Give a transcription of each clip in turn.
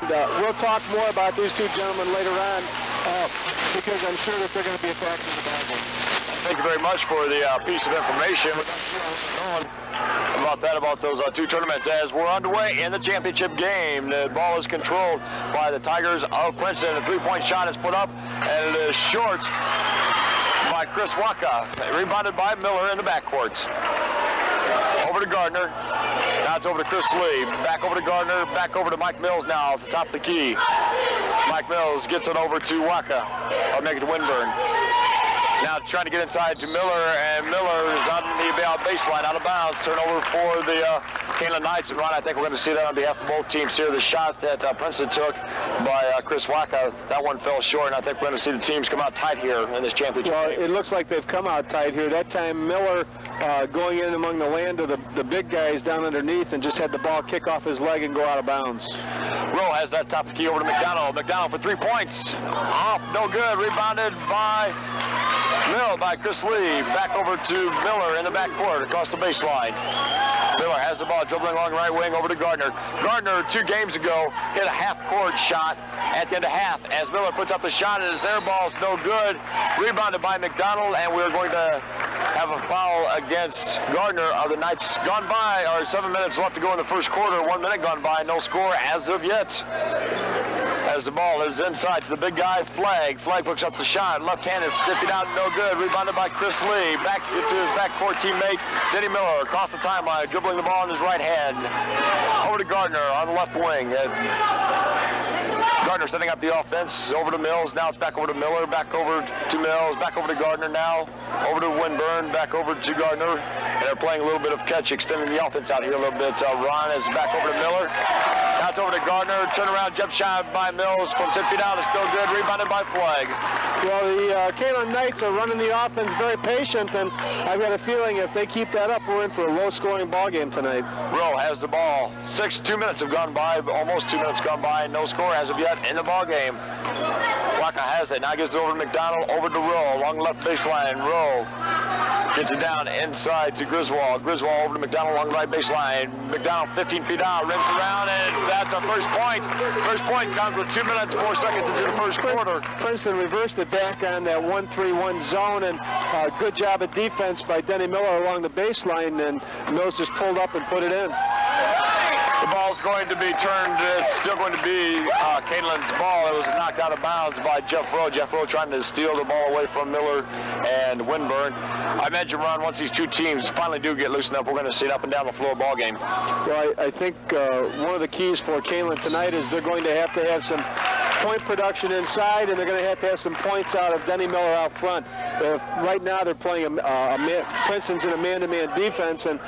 we'll talk more about these two gentlemen later on because I'm sure that they're going to be a factor in the ball game. Thank you very much for the piece of information about those two tournaments as we're underway in the championship game. The ball is controlled by the Tigers of Princeton. The three-point shot is put up, and it is short by Chris Waka. Rebounded by Miller in the backcourts. Over to Gardner. Now it's over to Chris Lee. Back over to Gardner. Back over to Mike Mills now at the top of the key. Mike Mills gets it over to Waka. I'll make it to Winburn. Now trying to get inside to Miller, and Miller is on the baseline, out of bounds. Turnover for the Kaneland Knights. And Ron, I think we're going to see that on behalf of both teams here. The shot that Princeton took by Chris Waka, that one fell short, and I think we're going to see the teams come out tight here in this championship game. It looks like they've come out tight here. That time Miller going in among the land of the big guys down underneath and just had the ball kick off his leg and go out of bounds. Rowe has that top of the key over to McDonald. McDonald for 3 points. Off, no good. Rebounded by Chris Lee. Back over to Miller in the backcourt across the baseline. Miller has the ball, dribbling along right wing over to Gardner. Gardner 2 games ago hit a half-court shot at the end of half. As Miller puts up the shot, and his air ball's no good. Rebounded by McDonald, and we're going to have a foul against Gardner. The Knights gone by, or 7 minutes left to go in the first quarter. 1 minute gone by, no score as of yet. As the ball is inside to the big guy, Flagg. Flagg picks up the shot, left-handed, tipping out, no good. Rebounded by Chris Lee. Back to his backcourt teammate, Denny Miller, across the timeline, dribbling the ball in his right hand. Over to Gardner on the left wing. Gardner setting up the offense, over to Mills. Now it's back over to Miller, back over to Mills, back over to Gardner now. Over to Winburn, back over to Gardner. And they're playing a little bit of catch, extending the offense out here a little bit. Ron is back over to Miller. Now it's over to Gardner. Turnaround jump shot by Mills from 10 feet out. It's still good. Rebounded by Flagg. Well, the Kaneland Knights are running the offense very patient, and I've got a feeling if they keep that up, we're in for a low-scoring ball game tonight. Rowe has the ball. 2 minutes have gone by, almost 2 minutes gone by. No score as of yet in the ball game. Waka has it. Now gives it over to McDonald, over to Rowe, along the left baseline. Rowe gets it down inside to Griswold. Griswold over to McDonald along the right baseline. McDonald 15 feet out, rims around, and that's a first point. First point comes with 2 minutes, 4 seconds into the first quarter. Princeton reversed it back on that 1-3-1 zone, and good job of defense by Denny Miller along the baseline, and Mills just pulled up and put it in. The ball's going to be turned. It's still going to be Kaneland's ball. It was knocked out of bounds by Jeff Rowe. Jeff Rowe trying to steal the ball away from Miller and Winburn. I imagine, Ron, once these two teams finally do get loosened up, we're going to see it up and down the floor ball game. Well, I think one of the keys for Kaneland tonight is they're going to have some point production inside, and they're going to have some points out of Denny Miller out front. Right now they're playing Princeton's in a man-to-man defense, and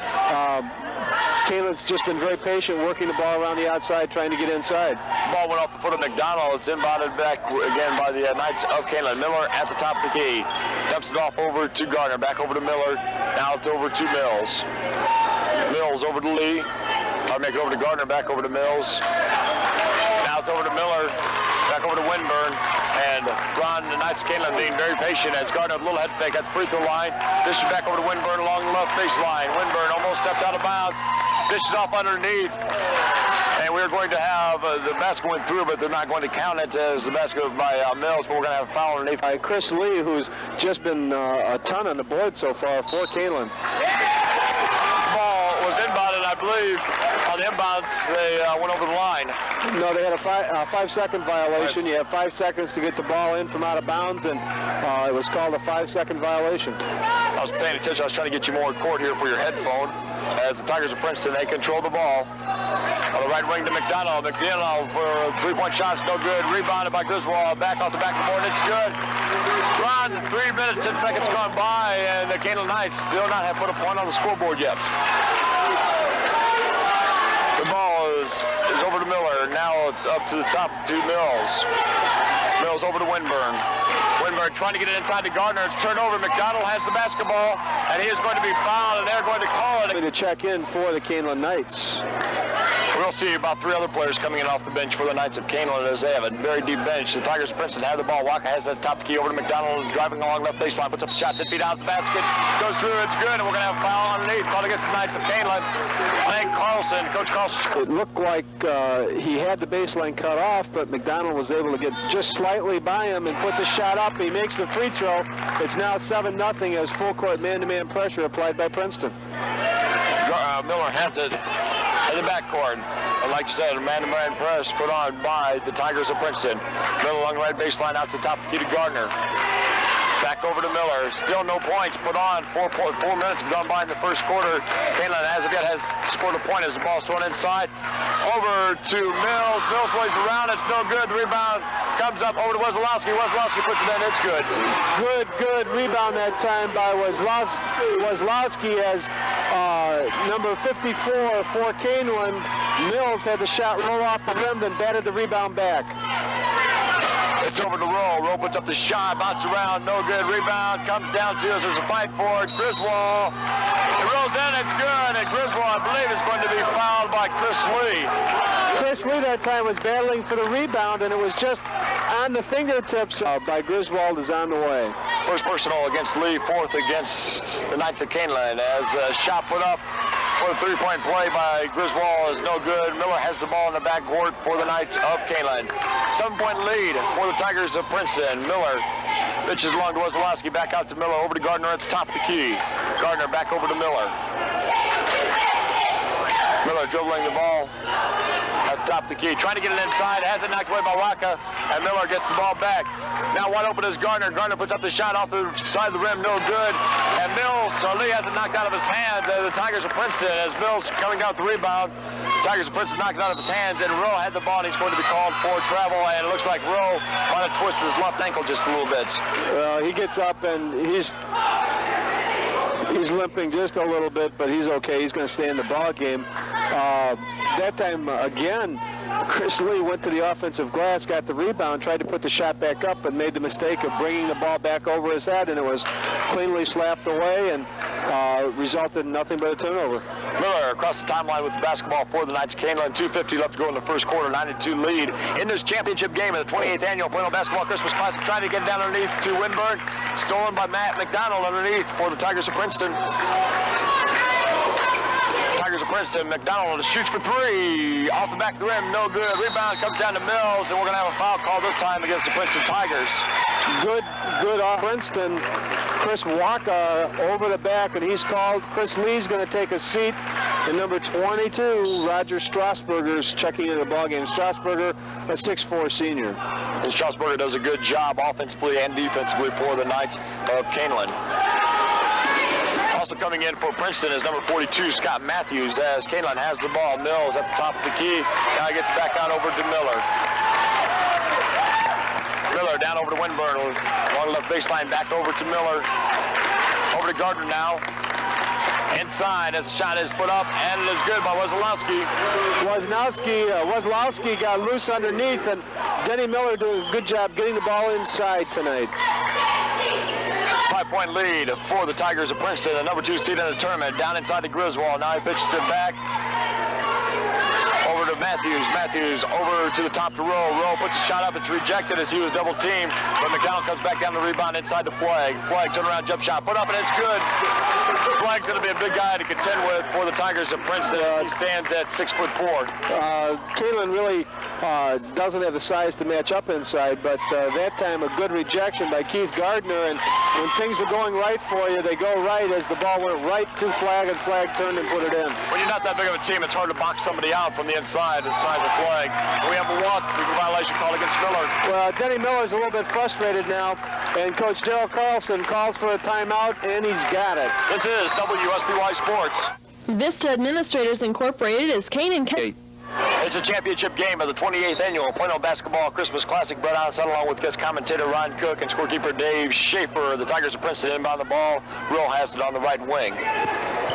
Kaneland's just been very patient, working the ball around the outside, trying to get inside. Ball went off the foot of McDonald. It's inbounded back again by the Knights of Kaneland. Miller at the top of the key. Dumps it off over to Gardner. Back over to Miller. Now it's over to Mills. Mills over to Lee. I'll make it over to Gardner. Back over to Mills. Now it's over to Miller. Back over to Winburn. And Ron, the Knights of Kaneland being very patient as Gardner with a little head fake at the free throw line. Dishes back over to Winburn along the left baseline. Winburn almost stepped out of bounds. Dishes off underneath. And we're going to have the basket went through, but they're not going to count it as the basket by Mills, but we're going to have a foul underneath. Chris Lee, who's just been a ton on the board so far for Kaneland. The ball was inbounded, I believe. On the inbounds, they went over the line. No, they had a 5-second violation. You have 5 seconds to get the ball in from out of bounds, and it was called a 5-second violation. I was paying attention. I was trying to get you more court here for your headphone. As the Tigers of Princeton, they control the ball. On the right wing to McDonald. McDonald for a 3-point shot, no good. Rebounded by Griswold. Back off the back of the board. It's good. Ron, 3 minutes, 10 seconds gone by, and the Kaneland Knights still not have put a point on the scoreboard yet. The ball is over to Miller. Now it's up to the top to Mills. Mills over to Winburn. Winburn trying to get it inside to Gardner. It's turned over. McDonald has the basketball, and he is going to be fouled, and they're going to call it. To check in for the Kaneland Knights. We're We'll see about 3 other players coming in off the bench for the Knights of Kaneland as they have a very deep bench. The Tigers of Princeton have the ball. Waka has the top key over to McDonald, driving along left baseline, puts up a shot, 10 feet out of the basket, goes through, it's good, and we're going to have a foul underneath, called against the Knights of Kaneland. Hank Carlson, Coach Carlson. It looked like he had the baseline cut off, but McDonald was able to get just slightly by him and put the shot up. He makes the free throw. It's now 7-0 as full court man-to-man pressure applied by Princeton. Miller has it in the backcourt. And like you said, a man-to-man press put on by the Tigers of Princeton. Miller along the right baseline, out to the top of the key to Gardner. Back over to Miller. Still no points put on. 4 minutes have gone by in the first quarter. Kaneland as of yet has scored a point as the ball's thrown inside. Over to Mills. Mills plays around. It's no good. The rebound comes up over to Weslowski. Weslowski puts it in. It's good. Good rebound that time by Weslowski as number 54 for Kaneland. Mills had the shot roll off the rim, then batted the rebound back. It's over to Rowe. Rowe puts up the shot, bounces around, no good. Rebound comes down to us. There's a fight for it. Griswold. It rolls in, it's good. And Griswold, I believe, is going to be fouled by Chris Lee. Chris Lee that time was battling for the rebound, and it was just on the fingertips by Griswold is on the way. First personal against Lee, 4th against the Knights of Kaneland. As the shot put up for the 3-point play by Griswold is no good. Miller has the ball in the backcourt for the Knights of Kaneland. 7-point lead for the Tigers of Princeton. Miller pitches along to Weslowski, back out to Miller, over to Gardner at the top of the key. Gardner back over to Miller. Miller dribbling the ball at the top of the key, trying to get it inside, has it knocked away by Waka, and Miller gets the ball back. Now wide open is Gardner. Gardner puts up the shot off the side of the rim, no good. And Mills, Lee has it knocked out of his hands. The Tigers of Princeton, as Mills coming down with the rebound, Tigers of Princeton knocked it out of his hands, and Rowe had the ball, and he's going to be called for travel, and it looks like Rowe might have twisted his left ankle just a little bit. He gets up, and he's limping just a little bit, but he's okay. He's going to stay in the ball game. That time, again, Chris Lee went to the offensive glass, got the rebound, tried to put the shot back up, but made the mistake of bringing the ball back over his head, and it was cleanly slapped away and resulted in nothing but a turnover. Miller across the timeline with the basketball for the Knights of Kaneland. 2:50 left to go in the first quarter, 9-2 lead in this championship game of the 28th annual Plano Basketball Christmas Classic. Trying to get down underneath to Winburn. Stolen by Matt McDonald underneath for the Tigers of Princeton. Tigers of Princeton, McDonald shoots for 3. Off the back of the rim, no good. Rebound comes down to Mills, and we're going to have a foul call this time against the Princeton Tigers. Good off Princeton. Chris Waka over the back, and he's called. Chris Lee's going to take a seat. And number 22, Roger Strasburger's checking into the ballgame. Strasburger, a 6'4 senior. And Strasburger does a good job offensively and defensively for the Knights of Kaneland. Also coming in for Princeton is number 42, Scott Matthews, as Kaneland has the ball. Mills at the top of the key. Now he gets back out over to Miller. Miller down over to Winburn. Along left baseline, back over to Miller. Over to Gardner now. Inside as the shot is put up, and it is good by Weslowski. Weslowski got loose underneath, and Denny Miller doing a good job getting the ball inside tonight. 5-point lead for the Tigers of Princeton, the number 2 seed in the tournament. Down inside to Griswold. Now he pitches it back over to Matthews. Matthews over to the top to Rowe. Rowe puts a shot up. It's rejected as he was double teamed. But McDonald comes back down the rebound inside to Flagg. Flagg turnaround jump shot put up, and it's good. Flagg's going to be a big guy to contend with for the Tigers of Princeton. He stands at 6'4". Kaneland really doesn't have the size to match up inside, but that time a good rejection by Keith Gardner, and when things are going right for you, they go right as the ball went right to Flagg, and Flagg turned and put it in. When you're not that big of a team, it's hard to box somebody out from the inside of Flagg. We have a walk violation called against Miller. Well, Denny Miller's a little bit frustrated now, and Coach Darrell Carlson calls for a timeout, and he's got it. This is WSBY Sports. Vista Administrators Incorporated is Kaneland. It's a championship game of the 28th annual Plano Basketball Christmas Classic. Brett Onset along with guest commentator Ron Cook and scorekeeper Dave Schaefer. The Tigers of Princeton inbound the ball. Rowe has it on the right wing.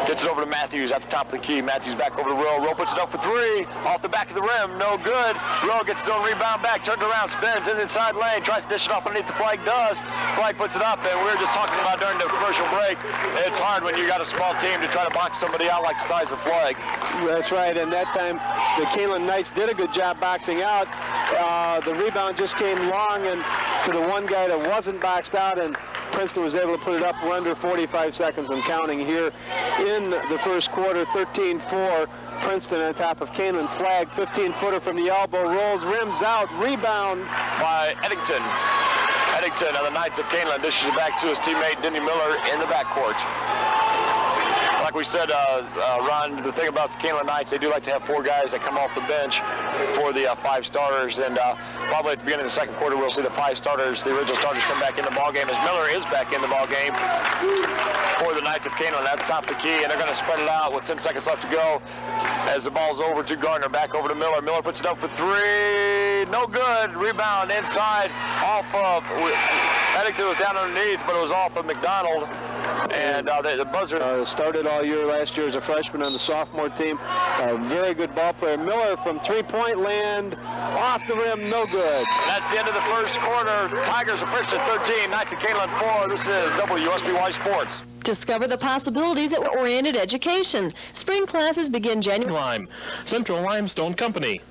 Gets it over to Matthews at the top of the key. Matthews back over to Rowe. Rowe puts it up for three. Off the back of the rim. No good. Rowe gets his own rebound back. Turns around. Spins in the inside lane. Tries to dish it off underneath the flag. Does. Flag puts it up. And we were just talking about during the commercial break. It's hard when you got a small team to try to box somebody out like the size of the flag. That's right. And that time the Kaneland Knights did a good job boxing out. The rebound just came long and to the one guy that wasn't boxed out, and Princeton was able to put it up. We're under 45 seconds and counting here in the first quarter. 13-4. Princeton on top of Kaneland. Flag, 15-footer from the elbow, rolls, rims out, rebound by Eddington. Eddington of the Knights of Kaneland dishes it back to his teammate Denny Miller in the backcourt. Like we said, Ron, the thing about the Kaneland Knights, they do like to have four guys that come off the bench for the five starters, and probably at the beginning of the second quarter we'll see the five starters, the original starters, come back in the ball game as Miller is back in the ball game for the Knights of Kaneland at the top of the key, and they're going to spread it out with 10 seconds left to go as the ball's over to Gardner, back over to Miller. Miller puts it up for three, no good. Rebound inside off of Eddington, was down underneath, but it was off of McDonald. And the buzzer started all year last year as a freshman on the sophomore team. A very good ball player. Miller from three-point land, off the rim, no good. And that's the end of the first quarter. Tigers of Princeton 13, Knights of Kaneland 4. This is WSBY Sports. Discover the possibilities at Oriented Education. Spring classes begin January. Lime, Central Limestone Company.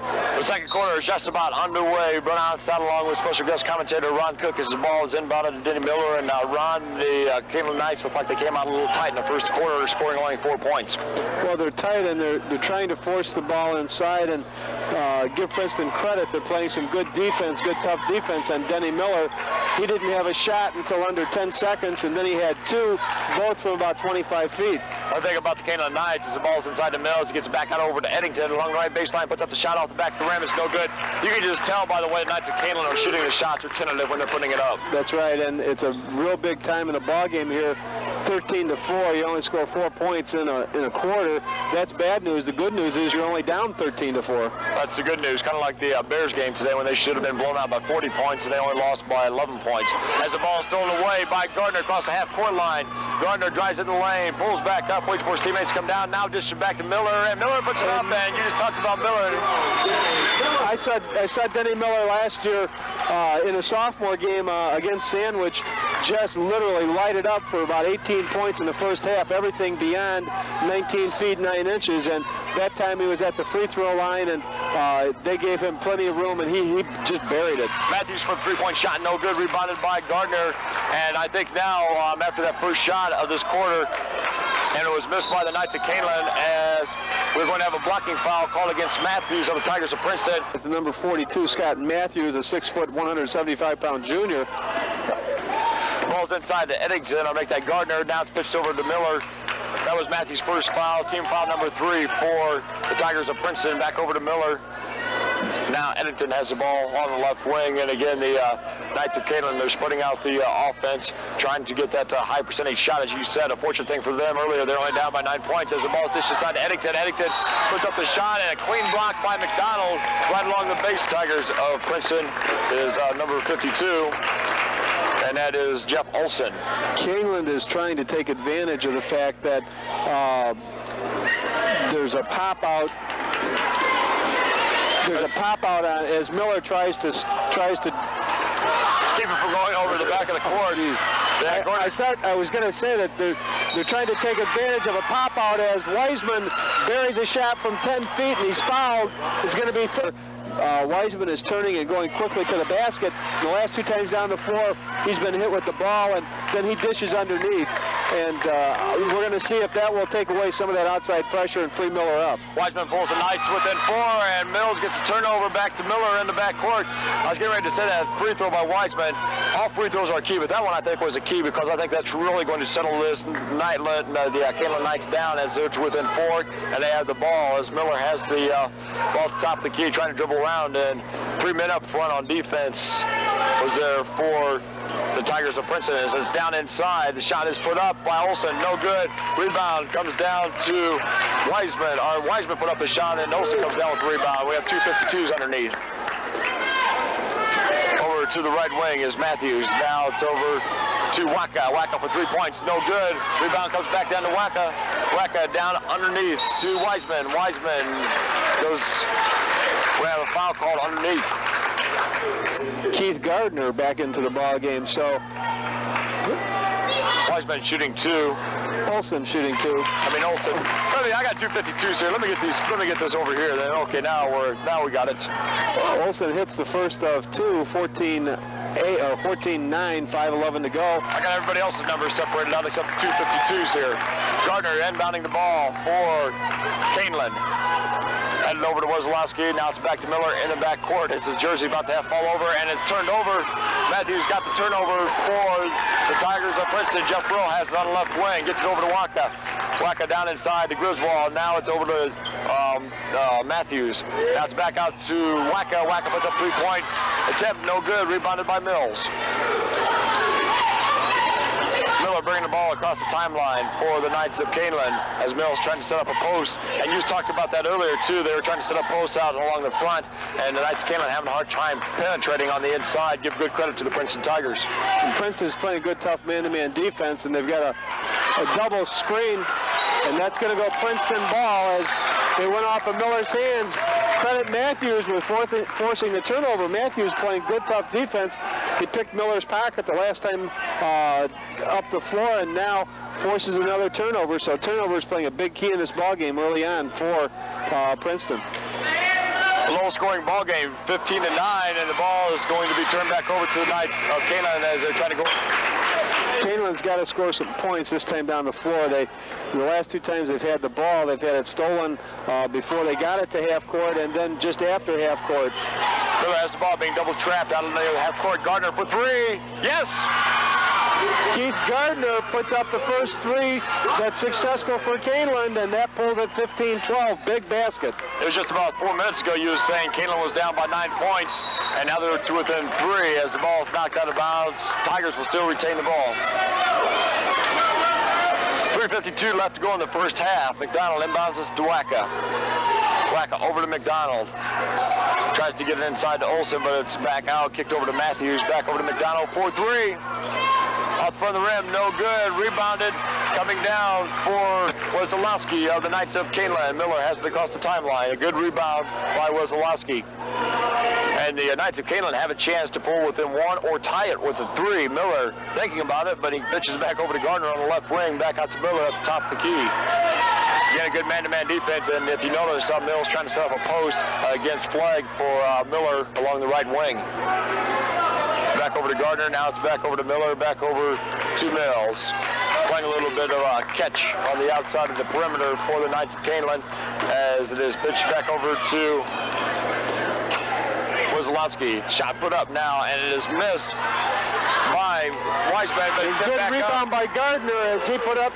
The second quarter is just about underway. Run outside along with special guest commentator Ron Cook as the ball is inbounded to Denny Miller. And Ron, the Kaneland Knights look like they came out a little tight in the first quarter, scoring only 4 points. Well, they're tight, and they're trying to force the ball inside, and give Princeton credit. They're playing some good defense, good tough defense on Denny Miller. He didn't have a shot until under 10 seconds, and then he had two, both from about 25 feet. One thing about the Kaneland Knights is the ball's inside the middle. He gets it back out over to Eddington along the right baseline, puts up the shot off the back of the rim. It's no good. You can just tell by the way the Knights of Kaneland are shooting the shots are tentative when they're putting it up. That's right, and it's a real big time in the ball game here. 13-4. You only score 4 points in a quarter. That's bad news. The good news is you're only down 13-4. That's the good news. Kind of like the Bears game today when they should have been blown out by 40 points and they only lost by 11 points. As the ball is thrown away by Gardner across the half-court line. Gardner drives in the lane, pulls back up, waits for his teammates to come down. Now dishes back to Miller, and Miller puts it up. And you just talked about Miller. I saw Denny Miller last year in a sophomore game against Sandwich, just literally lighted up for about 18 points in the first half, everything beyond 19 feet 9 inches, and that time he was at the free throw line, and they gave him plenty of room, and he just buried it. Matthews for a three-point shot, no good, rebounded by Gardner, and I think now after that first shot of this quarter, and it was missed by the Knights of Kaneland, as we're going to have a blocking foul called against Matthews of the Tigers of Princeton. The number 42, Scott Matthews, a 6', 175-pound junior. Ball's inside to Eddington. I'll make that Gardner. Now it's pitched over to Miller. That was Matthews' first foul. Team foul number 3 for the Tigers of Princeton. Back over to Miller. Now Eddington has the ball on the left wing, and again the Knights of Kaneland, they're spreading out the offense, trying to get that high percentage shot, as you said. A fortunate thing for them earlier, they're only down by 9 points as the ball is dished aside to Eddington. Eddington puts up the shot, and a clean block by McDonald right along the base. Tigers of Princeton is number 52. And that is Jeff Olson. Kaneland is trying to take advantage of the fact that there's a pop out. There's a pop out as Miller tries to keep it from going over the back of the court. I was going to say that they're trying to take advantage of a pop out as Wiseman buries a shot from 10 feet and he's fouled. It's going to be. Wiseman is turning and going quickly to the basket. The last 2 times down the floor, he's been hit with the ball, and then he dishes underneath. And we're going to see if that will take away some of that outside pressure and free Miller up. Wiseman pulls a nice within 4, and Mills gets a turnover back to Miller in the backcourt. I was getting ready to say that free throw by Wiseman. All free throws are key, but that one I think was a key because I think that's really going to settle this night, the Kaneland Knights down as they're within 4, and they have the ball as Miller has the ball at the top of the key trying to dribble around, and 3 men up front on defense was there for the Tigers of Princeton. As it's down inside, the shot is put up by Olson, no good. Rebound comes down to Wiseman. Wiseman put up the shot, and Olson comes down with the rebound. We have 2 52s underneath. Over to the right wing is Matthews. Now it's over to Waka. Waka for 3 points, no good. Rebound comes back down to Waka. Wacka down underneath to Wiseman. Wiseman goes, we have a foul called underneath. Keith Gardner back into the ball game. So Wiseman shooting 2. Olsen shooting 2. Olsen. I got 252s here. Let me get this over here. Then okay, now we got it. Olsen hits the first of 2, 14-9, 5:11 to go. I got everybody else's numbers separated out except the 252s here. Gardner inbounding the ball for Kaneland. Headed over to Wazalowski. Now it's back to Miller in the backcourt. It's a jersey about to have fall over, and it's turned over. Matthews got the turnover for the Tigers of Princeton. Jeff Brill has it on the left wing. Gets it over to Wacka. Wacka down inside the Griswold. Now it's over to Matthews. Now it's back out to Wacka. Wacka puts up 3-point attempt. No good. Rebounded by Mills. Miller bringing the ball across the timeline for the Knights of Kaneland as Mills trying to set up a post. And you talked about that earlier too. They were trying to set up posts out along the front, and the Knights of Kaneland having a hard time penetrating on the inside. Give good credit to the Princeton Tigers. And Princeton's playing good, tough man-to-man defense, and they've got a double screen, and that's going to go Princeton ball as they went off of Miller's hands. Credit Matthews with forcing the turnover. Matthews playing good, tough defense. He picked Miller's pocket the last time up the floor, and now forces another turnover. So turnover is playing a big key in this ball game early on for Princeton. A low-scoring ball game, 15-9, and the ball is going to be turned back over to the Knights of Kaneland as they're trying to go. Kaneland's got to score some points this time down the floor. The last 2 times they've had the ball, they've had it stolen before they got it to half court and then just after half court. Miller has the ball being double trapped out of the half court. Gardner for 3. Yes! Keith Gardner puts up the first 3 that's successful for Kaneland, and that pulls at 15-12. Big basket. It was just about 4 minutes ago you were saying Kaneland was down by 9 points, and now they're to within 3 as the ball is knocked out of bounds. Tigers will still retain the ball. 3:52 left to go in the first half. McDonald inbounds us to Wacka. Wacka over to McDonald. Tries to get it inside to Olsen, but it's back out. Kicked over to Matthews. Back over to McDonald. 4-3. Out front of the rim, no good. Rebounded, coming down for Wazalowski of the Knights of Kaneland. Miller has it across the timeline. A good rebound by Wazalowski. And the Knights of Kaneland have a chance to pull within 1 or tie it with a 3. Miller thinking about it, but he pitches back over to Gardner on the left wing. Back out to Miller at the top of the key. Again, a good man-to-man defense, and if you notice, Mills trying to set up a post against Flagg for Miller along the right wing. Back over to Gardner, now it's back over to Miller, back over to Mills. Playing a little bit of a catch on the outside of the perimeter for the Knights of Kaneland as it is pitched back over to Wazalowski. Shot put up now, and it is missed by Weisman, but he good rebound by Gardner as he put up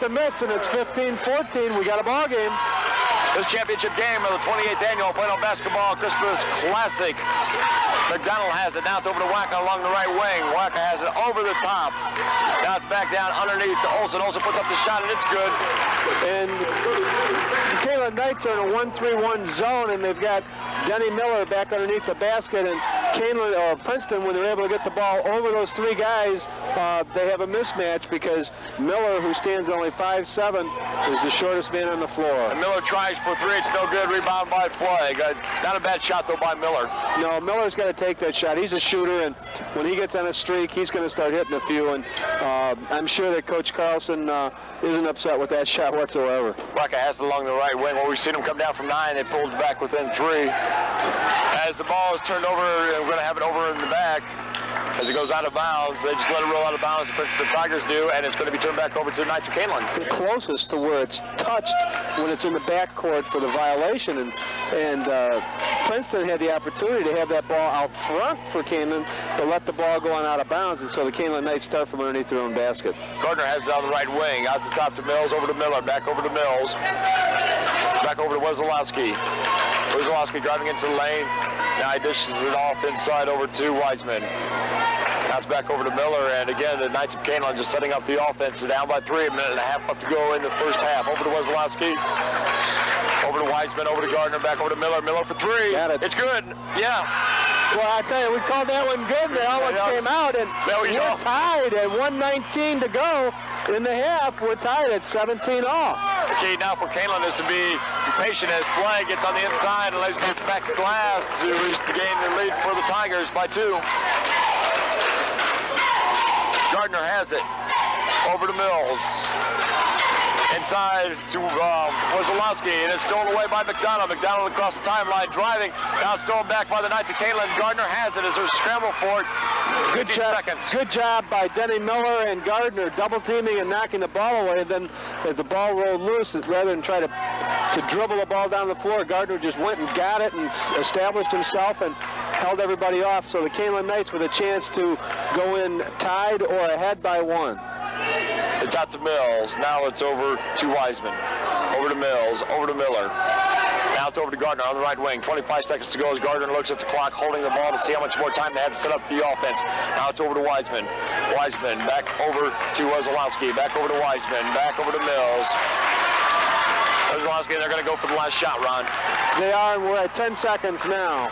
the miss, and it's 15-14. We got a ball game. This championship game of the 28th annual Plano Basketball Christmas Classic. McDonald has it. Now it's over to Wacka along the right wing. Wacka has it over the top. Now it's back down underneath to Olsen. Olsen puts up the shot, and it's good. And the Kaneland Knights are in a 1-3-1 zone, and they've got Denny Miller back underneath the basket, and Princeton, when they're able to get the ball over those 3 guys, they have a mismatch because Miller, who stands only 5'7", is the shortest man on the floor. And Miller tries for 3. It's no good. Rebound by Flagg. Not a bad shot, though, by Miller. No, Miller's got to take that shot. He's a shooter, and when he gets on a streak, he's going to start hitting a few, and I'm sure that Coach Carlson isn't upset with that shot whatsoever. Wacka has it along the right wing. Well, we've seen him come down from 9. They pulled back within 3. As the ball is turned over, we're going to have it over in the back. As it goes out of bounds, they just let it roll out of bounds. The Princeton Tigers do, and it's going to be turned back over to the Knights of Kaneland. The closest to where it's touched when it's in the backcourt for the violation, and Princeton had the opportunity to have that ball out front for Kaneland, but let the ball go on out of bounds, and so the Kaneland Knights start from underneath their own basket. Gardner has it on the right wing, out the top to Mills, over to Miller, back over to Mills, back over to Wazalowski. Wazalowski driving into the lane. Now he dishes it off inside over to Wiseman. Now it's back over to Miller, and again, the Knights of Kaneland just setting up the offense. They're down by 3, a minute and a half left to go in the first half. Over to Wazalowski. Over to Wiseman, over to Gardner, back over to Miller. Miller for 3. Got it. It's good. Yeah. Well, I tell you, we called that one good. They almost came out, and we're tied at 1:19 to go. in the half. We're tied at 17 all. The key now for Kaneland is to be patient as play gets on the inside and lays it back to glass to gain the lead for the Tigers by 2. Gardner has it. Over to Mills. Inside to Wozolowski, and it's stolen away by McDonald. McDonald across the timeline, driving. Now stolen back by the Knights of Kaneland. Gardner has it as there's a scramble for it. Good job. Good job by Denny Miller and Gardner, double teaming and knocking the ball away. And then, as the ball rolled loose, rather than try to dribble the ball down the floor, Gardner just went and got it and established himself and held everybody off. So the Kaneland Knights with a chance to go in tied or ahead by 1. It's out to Mills. Now it's over to Wiseman. Over to Mills. Over to Miller. Now it's over to Gardner on the right wing. 25 seconds to go as Gardner looks at the clock, holding the ball to see how much more time they have to set up the offense. Now it's over to Wiseman. Wiseman back over to Wozolowski. Back over to Wiseman. Back over to Mills. Wozolowski, they're going to go for the last shot, Ron. They are, and we're at 10 seconds now.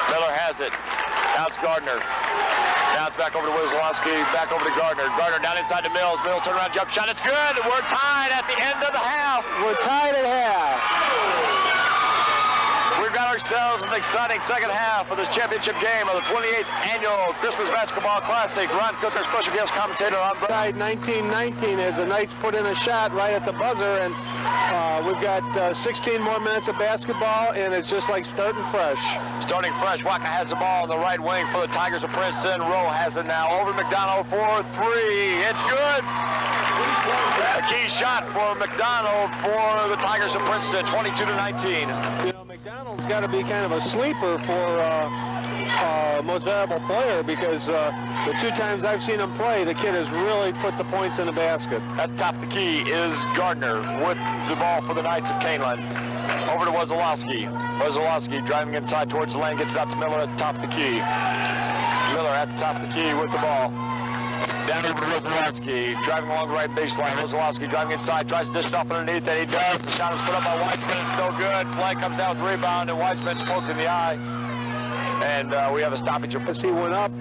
Miller has it. Now it's Gardner. Now it's back over to Wozolowski, back over to Gardner. Gardner down inside to Mills. Mills turnaround jump shot. It's good. We're tied at the end of the half. We're tied at half. We've got ourselves an exciting second half of this championship game of the 28th annual Christmas Basketball Classic. Ron Cooker, special guest commentator on tied 19-19 as the Knights put in a shot right at the buzzer, and we've got 16 more minutes of basketball, and it's just like starting fresh. Starting fresh. Waka has the ball on the right wing for the Tigers of Princeton. Rowe has it now over McDonald for 3. It's good. A key shot for McDonald for the Tigers of Princeton, 22-19. You know, McDonald's got to be kind of a sleeper for most valuable player, because the 2 times I've seen him play, the kid has really put the points in the basket. At the top of the key is Gardner with the ball for the Knights of Kaneland. Over to Wozolowski. Wozolowski driving inside towards the lane, gets it out to Miller at the top of the key. Miller at the top of the key with the ball. Down over to Wozolowski, driving along the right baseline. Wozolowski driving inside, tries to dish it off underneath, and he does. The shot is put up by Wiseman. It's no good. Play comes down with the rebound, and Wiseman poked in the eye. And we have a stoppage. As he went up,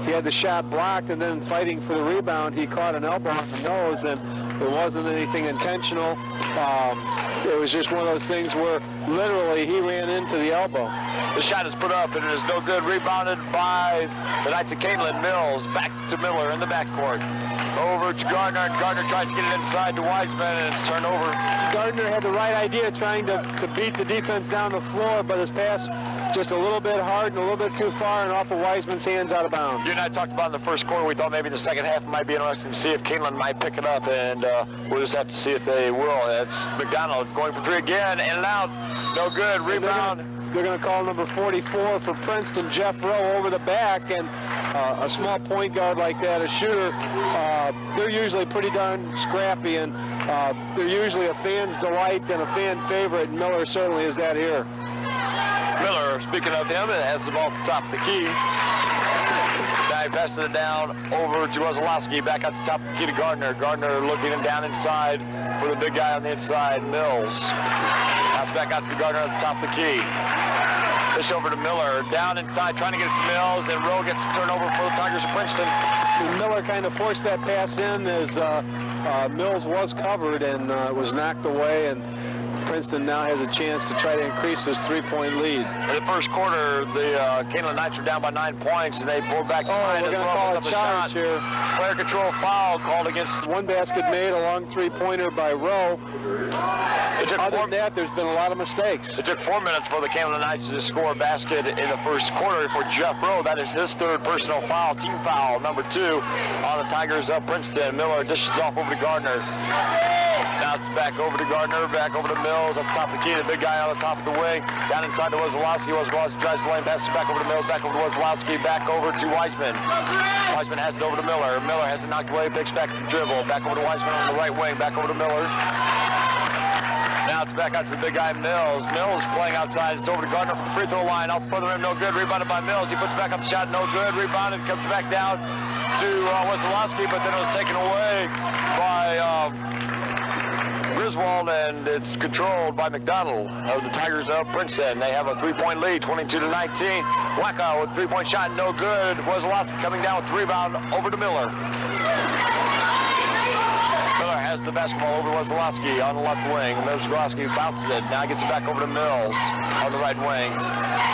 he had the shot blocked, and then fighting for the rebound, he caught an elbow on the nose, and it wasn't anything intentional. It was just one of those things where literally he ran into the elbow. The shot is put up, and it is no good. Rebounded by the Knights of Kaneland. Mills back to Miller in the backcourt. Over to Gardner, and Gardner tries to get it inside to Wiseman, and it's turned over. Gardner had the right idea, trying to beat the defense down the floor, but his pass just a little bit hard and a little bit too far, and off of Wiseman's hands out of bounds. You and I talked about in the first quarter, we thought maybe the second half might be interesting to see if Kaneland might pick it up, and we'll just have to see if they will. It's McDonald going for 3 again, in and out, no good, rebound. They're going to call number 44 for Princeton, Jeff Rowe, over the back, and a small point guard like that, a shooter, they're usually pretty darn scrappy, and they're usually a fan's delight and a fan favorite, and Miller certainly is that here. Miller, speaking of him, has the ball at the top of the key. Now he passes it down over to Wozolowski, back at the top of the key to Gardner. Gardner looking him down inside for the big guy on the inside, Mills. That's back out to Gardner at the top of the key. Fish over to Miller, down inside, trying to get it to Mills, and Rowe gets the turnover for the Tigers of Princeton. And Miller kind of forced that pass in as Mills was covered and was knocked away, and Princeton now has a chance to try to increase this 3-point lead. In the first quarter, the Kaneland Knights were down by 9 points, and they pulled back behind we're as going to well. call a charge here. Player control foul called against. One basket made, a long 3-pointer by Rowe. Other than that, there's been a lot of mistakes. It took 4 minutes for the Kaneland Knights to score a basket in the first quarter for Jeff Rowe. That is his 3rd personal foul, team foul number 2 on the Tigers of Princeton. Miller dishes off over to Gardner. Now it's back over to Gardner, back over to Mills up top of the key, the big guy on the top of the wing. Down inside to Wozolowski. Wozolowski drives the lane, passes back over to Mills, back over to Wozolowski, back over to Wiseman. Wiseman has it over to Miller. Miller has it knocked away, picks back to the dribble. Back over to Wiseman on the right wing, back over to Miller. Now it's back out to the big guy, Mills. Mills playing outside. It's over to Gardner from the free throw line. Off the further rim, no good. Rebounded by Mills. He puts back up the shot, no good. Rebounded, comes back down to Wozolowski, but then it was taken away by Griswold, and it's controlled by McDonald of the Tigers of Princeton. They have a 3-point lead, 22-19. Waka with 3-point shot, no good. Wozolowski coming down with the rebound over to Miller. has the basketball over Weslowski on the left wing. Weslowski bounces it. Now gets it back over to Mills on the right wing.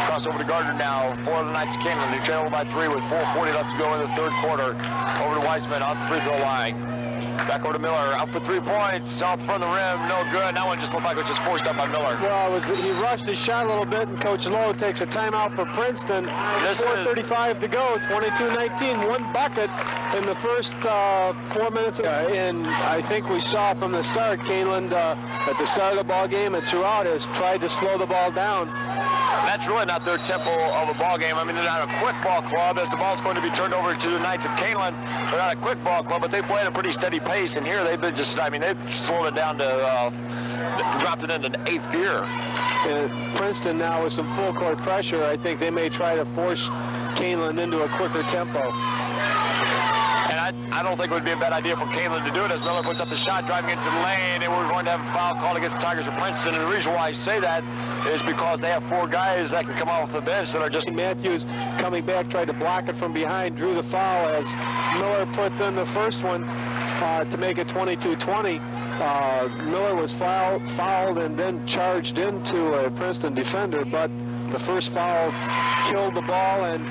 Cross over to Gardner now for the Knights of Kaneland. They trail by 3 with 4:40 left to go in the third quarter. Over to Wiseman on the free throw line. Back over to Miller, out for 3 points, off the front of the rim, no good. That one just looked like it was just forced up by Miller. Well, he rushed his shot a little bit, and Coach Lowe takes a timeout for Princeton. 4:35 to go, 22-19, 1 bucket in the first 4 minutes. And I think we saw from the start, Kaneland at the start of the ball game and throughout has tried to slow the ball down. That's really not their tempo of a ball game. I mean, they're not a quick ball club as the ball's going to be turned over to the Knights of Kaneland. They're not a quick ball club, but they play at a pretty steady pace. And here they've been just, I mean, they've slowed it down to, dropped it into 8th gear. And Princeton now with some full court pressure, I think they may try to force Kaneland into a quicker tempo. And I don't think it would be a bad idea for Kaneland to do it as Miller puts up the shot, driving into the lane, and we're going to have a foul called against the Tigers of Princeton. And the reason why I say that is because they have 4 guys that can come off the bench that are just... Matthews coming back, tried to block it from behind, drew the foul as Miller puts in the first one to make it 22-20. Miller was fouled and then charged into a Princeton defender, but the first foul killed the ball, and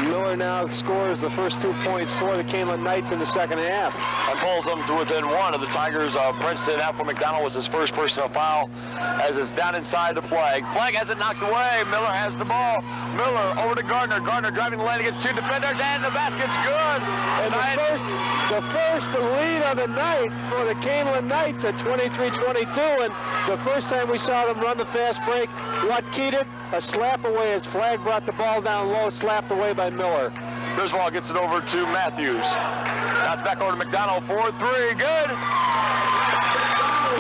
Miller now scores the first 2 points for the Kaneland Knights in the second half. And pulls them to within 1 of the Tigers of Princeton. After McDonald was his first personal foul as it's down inside the flag. Flag has it knocked away. Miller has the ball. Miller over to Gardner. Gardner driving the lane against 2 defenders, and the basket's good. And the first lead of the night for the Kaneland Knights at 23-22, and the first time we saw them run the fast break, what keyed it? A slap away as Flag brought the ball down low, slapped away by Miller. Griswold gets it over to Matthews. Now it's back over to McDonald, 4-3, good.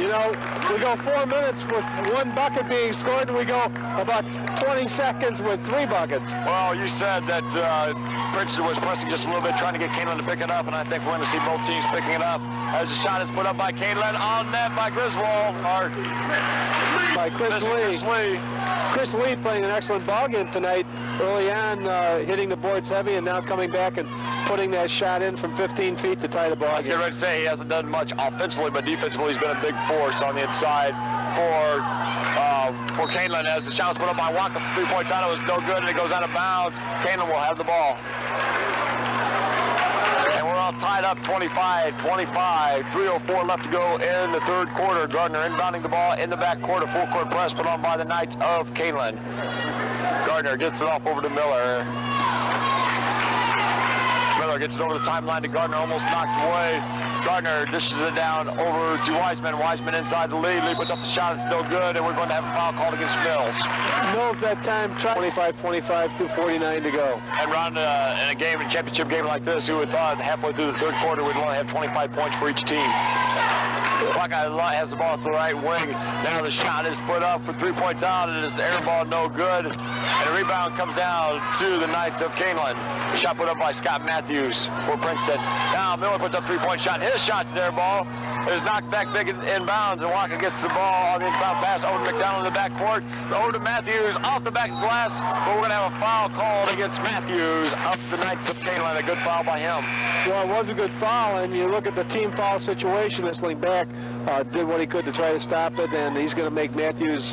You know, we go 4 minutes with 1 bucket being scored, and we go about 20 seconds with 3 buckets. Well, you said that Princeton was pressing just a little bit, trying to get Kaneland to pick it up, and I think we're going to see both teams picking it up as the shot is put up by Kaneland, on net by Griswold, or by Chris Lee. Chris Lee playing an excellent ball game tonight. Early on, hitting the boards heavy, and now coming back and putting that shot in from 15 feet to tie the ball game. I was getting ready to say he hasn't done much offensively, but defensively he's been a big force on the inside for Kaneland as the shot was put up by Walker. 3 points out, it was no good, and it goes out of bounds. Kaneland will have the ball. And we're all tied up 25-25. 3:04 left to go in the third quarter. Gardner inbounding the ball in the back court. A full court press put on by the Knights of Kaneland. Gardner gets it off over to Miller. Miller gets it over the timeline to Gardner, almost knocked away. Gardner dishes it down over to Wiseman. Wiseman inside the lead. Lee puts up the shot. It's no good, and we're going to have a foul called against Mills. Mills that time, 25-25, 2:49 to go. And Ron, in a game, a championship game like this, who would thought halfway through the third quarter we'd only have 25 points for each team. Buckeye has the ball at the right wing. Now the shot is put up for 3 points out. It is the air ball, no good. And the rebound comes down to the Knights of Kaneland. The shot put up by Scott Matthews for Princeton. Now Miller puts up 3-point shot. His shot's the air ball. It is knocked back big in bounds, and Walker gets the ball on the inbound pass over to McDonald in the backcourt. Over to Matthews, off the back of the glass, but we're going to have a foul called against Matthews up the Knights of Kaneland. A good foul by him. Well, it was a good foul, and you look at the team foul situation. Whistling back, did what he could to try to stop it, and he's going to make Matthews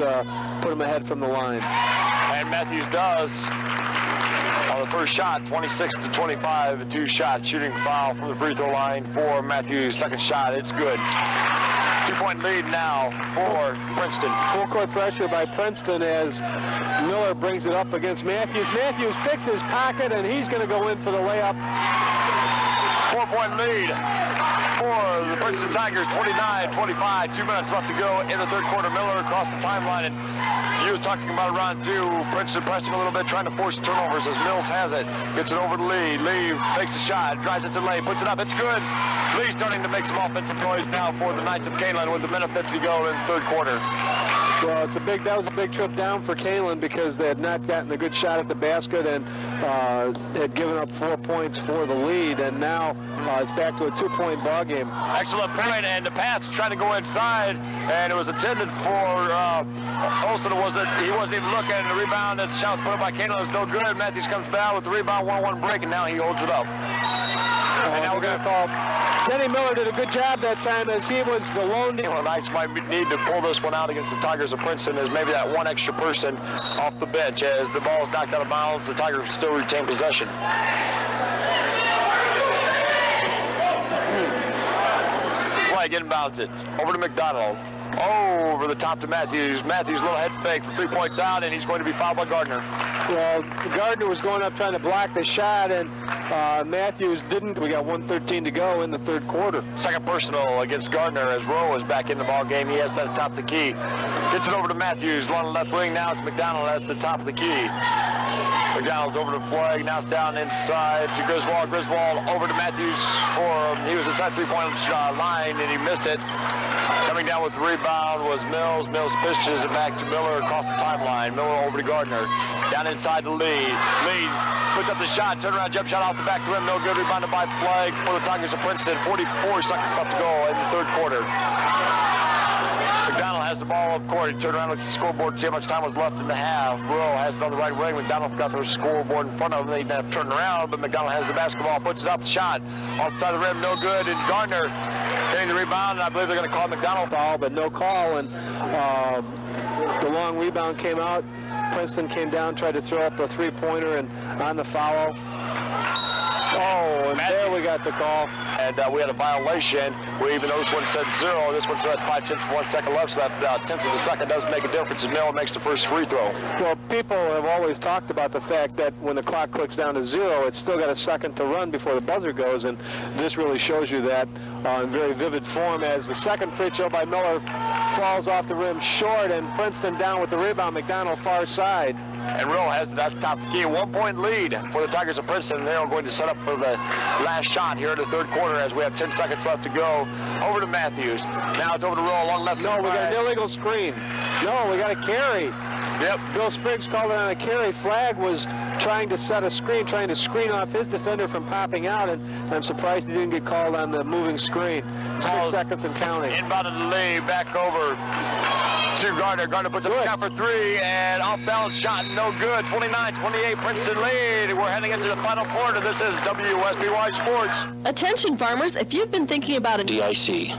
put him ahead from the line. And Matthews does. On the first shot, 26-25, a 2-shot shooting foul from the free throw line for Matthews. Second shot, it's good. 2-point lead now for Princeton. Full court pressure by Princeton as Miller brings it up against Matthews. Matthews picks his pocket, and he's going to go in for the layup. 4-point lead for the Princeton Tigers, 29-25. 2 minutes left to go in the third quarter. Miller across the timeline, and you was talking about around 2. Princeton pressing a little bit, trying to force turnovers as Mills has it. Gets it over to Lee. Lee takes the shot, drives it to Lee, puts it up. It's good. Lee starting to make some offensive noise now for the Knights of Kaneland with 1:50 to go in the third quarter. Well, that was a big trip down for Kaneland because they had not gotten a good shot at the basket and had given up 4 points for the lead, and now it's back to a 2-point ball game. Excellent point, and the pass trying to go inside, and it was intended for Olsen. He wasn't even looking, and the rebound and the shot put up by Kaneland was no good. Matthews comes down with the rebound, 1-1 break, and now he holds it up. And now we're going to call Denny Miller did a good job that time as he was the lone. Well, Knights might need to pull this one out against the Tigers of Princeton as maybe that one extra person off the bench. As the ball is knocked out of bounds, the Tigers still retain possession. Flag inbounds it over to McDonald. Over the top to Matthews. Matthews, little head fake for 3 points out, and he's going to be fouled by Gardner. Well, Gardner was going up trying to block the shot, and Matthews didn't. We got 1:13 to go in the third quarter. Second personal against Gardner as Rowe is back in the ball game. He has that at the top of the key. Gets it over to Matthews. Along the left wing now. It's McDonald at the top of the key. McDonald's over to Flag. Now it's down inside to Griswold. Griswold over to Matthews he was inside 3-point line, and he missed it. Coming down with the rebound was Mills. Mills pitches it back to Miller across the timeline. Miller over to Gardner. Down inside the lead. Lead puts up the shot. Turnaround jump shot off the back rim. No good. Rebounded by Flag for the Tigers of Princeton. 44 seconds left to go in the third quarter. McDonald has the ball up court. He turned around, looked at the scoreboard, see how much time was left in the half. Rowe has it on the right wing. McDonald got the scoreboard in front of him. They didn't have to turn around, but McDonald has the basketball, puts it up the shot. Off the side of the rim, no good. And Gardner getting the rebound, and I believe they're going to call McDonald foul, but no call. And the long rebound came out. Princeton came down, tried to throw up a three-pointer, and on the foul. Oh, and there we got the call. And we had a violation. Even though this one said 0, this one said 5/10 of 1 second left, so that tenth of a second does make a difference, and Miller makes the first free throw. Well, people have always talked about the fact that when the clock clicks down to 0, it's still got a second to run before the buzzer goes, and this really shows you that in very vivid form as the second free throw by Miller falls off the rim short, and Princeton down with the rebound. McDonald far side. And Rowe has it at the top of the key. 1-point lead for the Tigers of Princeton. They're going to set up for the last shot here in the third quarter as we have 10 seconds left to go. Over to Matthews. Now it's over to Rowe along left. No, we got an illegal screen. No, we got a carry. Yep. Bill Spriggs called it on a carry. Flag was trying to set a screen, trying to screen off his defender from popping out, and I'm surprised he didn't get called on the moving screen. 6 seconds and counting. Inbounded the lead, back over to Gardner. Gardner puts up a shot for 3, and off-balance shot, no good. 29-28, Princeton lead. We're heading into the final quarter. This is WSBY Sports. Attention, farmers, if you've been thinking about a DIC.